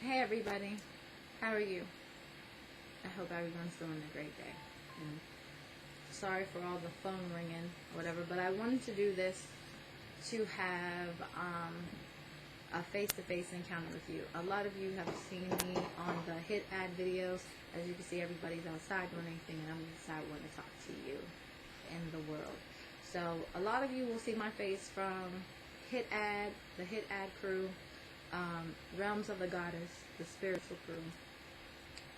Hey everybody, how are you? I hope everyone's doing a great day. And sorry for all the phone ringing, whatever, but I wanted to do this to have a face-to-face encounter with you. A lot of you have seen me on the hit ad videos. As you can see, everybody's outside doing anything, and I'm inside wanting to talk to you in the world. So a lot of you will see my face from the hit ad crew, Realms of the Goddess, the spiritual crew,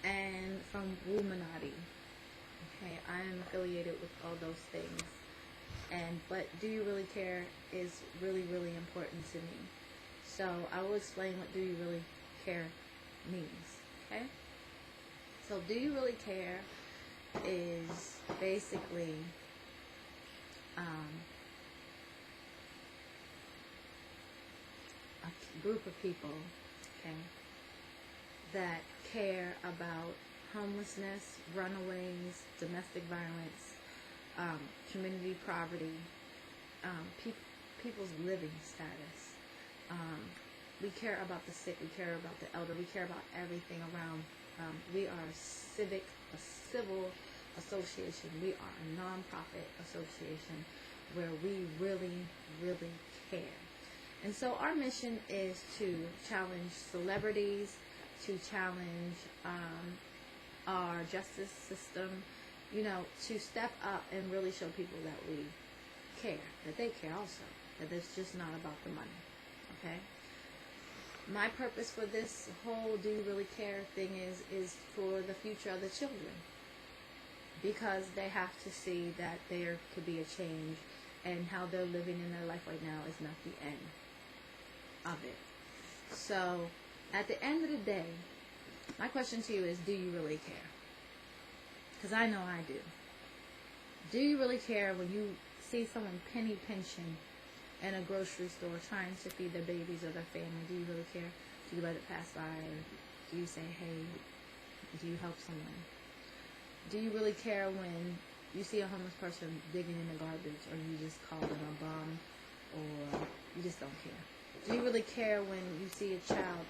and from Wuminati. Okay, I am affiliated with all those things. But Do You Really Care is really, really important to me. So I will explain what Do You Really Care means. Okay? So Do You Really Care is basically a group of people, okay, that care about homelessness, runaways, domestic violence, community poverty, people's living status. We care about the sick, we care about the elder, we care about everything around. We are a civil association. We are a non-profit association where we really, really care. And so our mission is to challenge celebrities, to challenge our justice system, to step up and really show people that we care, that they care also, that it's just not about the money, okay? My purpose for this whole Do You Really Care thing is for the future of the children, because they have to see that there could be a change, and how they're living in their life right now is not the end of it. So at the end of the day, my question to you is, do you really care? Because I know I do. Do you really care when you see someone penny pinching in a grocery store trying to feed their babies or their family? Do you really care? Do you let it pass by? Or do you say, hey, do you help someone? Do you really care when you see a homeless person digging in the garbage, or you just call them a bum, or you just don't care? Do you really care when you see a child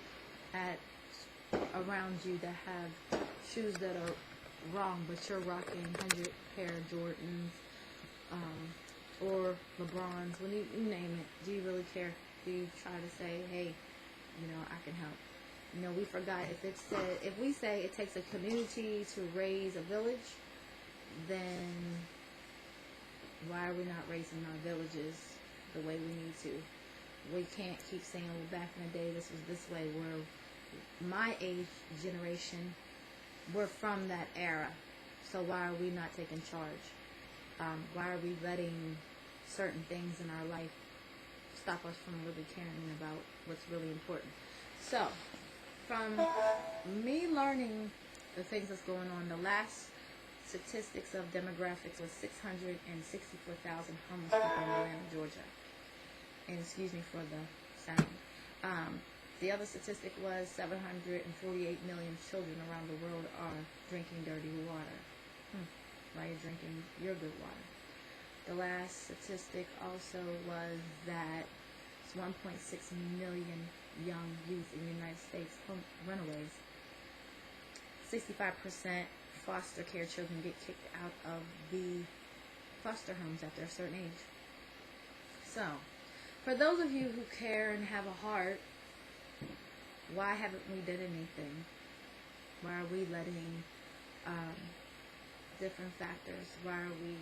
around you that have shoes that are wrong, but you're rocking 100 pair of Jordans, or LeBrons, when you name it? Do you really care? Do you try to say, hey, I can help? We forgot, if we say it takes a community to raise a village, then why are we not raising our villages the way we need to? We can't keep saying, well, back in the day this was this way. We're my age generation, we're from that era, so why are we not taking charge? Why are we letting certain things in our life stop us from really caring about what's really important? So from me learning the things that's going on, the last statistics of demographics was 664,000 homeless people in Atlanta, Georgia. And excuse me for the sound. The other statistic was 748 million children around the world are drinking dirty water. While you're drinking your good water. The last statistic also was that 1.6 million young youth in the United States, runaways. 65% foster care children get kicked out of the foster homes after a certain age. So, for those of you who care and have a heart, why haven't we done anything? Why are we letting different factors? Why are we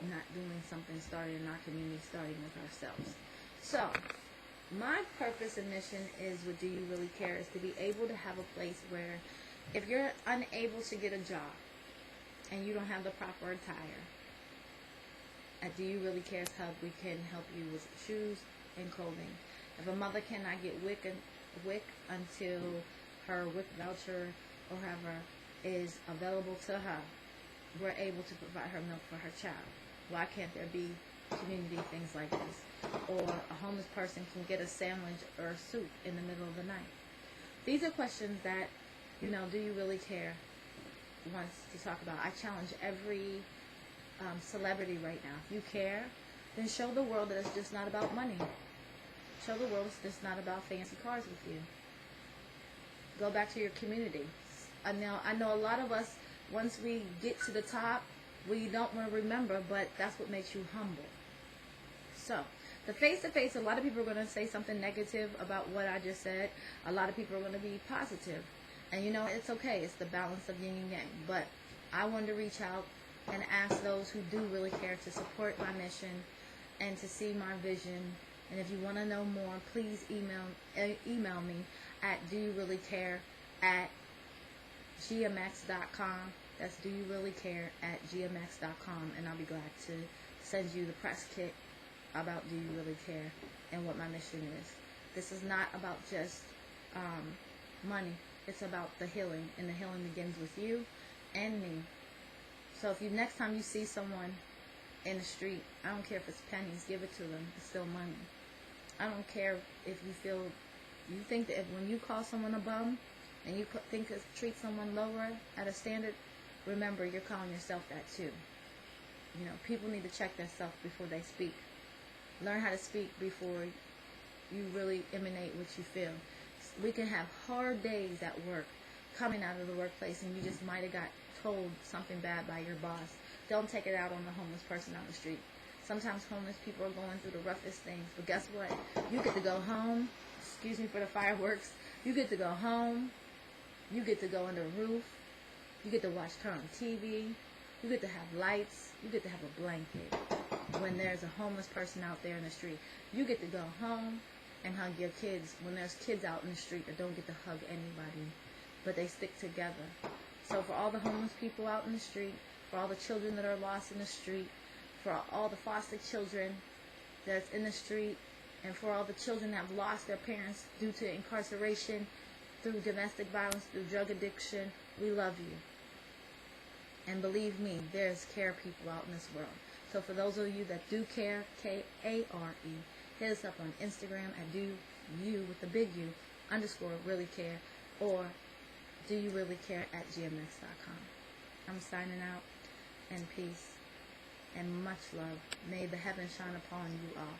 not doing something, starting in our community, starting with ourselves? So, my purpose and mission is with Do You Really Care is to be able to have a place where if you're unable to get a job and you don't have the proper attire, at Do You Really Care's Hub, we can help you with shoes and clothing. If a mother cannot get WIC until her WIC voucher or however is available to her, we're able to provide her milk for her child. Why can't there be community things like this? Or a homeless person can get a sandwich or a soup in the middle of the night. These are questions that, Do You Really Care wants to talk about. I challenge every celebrity right now. If you care, then show the world that it's just not about money. Show the world it's just not about fancy cars with you. Go back to your community. I know a lot of us, once we get to the top, we don't want to remember, but that's what makes you humble. So, the face-to-face, a lot of people are going to say something negative about what I just said. A lot of people are going to be positive. And you know, it's okay. It's the balance of yin and yang. But I wanted to reach out and ask those who do really care to support my mission and to see my vision. And if you want to know more, please email me at doyoureallycare@gmx.com. That's doyoureallycare@gmx.com, and I'll be glad to send you the press kit about Do You Really Care and what my mission is. This is not about just money. It's about the healing, and the healing begins with you and me. So if next time you see someone in the street, I don't care if it's pennies, give it to them. It's still money. I don't care if you think that when you call someone a bum and you think to treat someone lower at a standard, remember you're calling yourself that too. You know, people need to check themselves before they speak. Learn how to speak before you really emanate what you feel. We can have hard days at work, coming out of the workplace, and you just might have got told something bad by your boss. Don't take it out on the homeless person on the street. Sometimes homeless people are going through the roughest things, but guess what? You get to go home. Excuse me for the fireworks. You get to go home. You get to go under a roof. You get to turn on TV. You get to have lights. You get to have a blanket. When there's a homeless person out there in the street, you get to go home and hug your kids. When there's kids out in the street that don't get to hug anybody, but they stick together. So for all the homeless people out in the street, for all the children that are lost in the street, for all the foster children that's in the street, and for all the children that have lost their parents due to incarceration, through domestic violence, through drug addiction, we love you. And believe me, there's care people out in this world. So for those of you that do care, K-A-R-E, hit us up on Instagram at @really care, or doyoureallycare@gmx.com. I'm signing out, and peace and much love. May the heaven shine upon you all.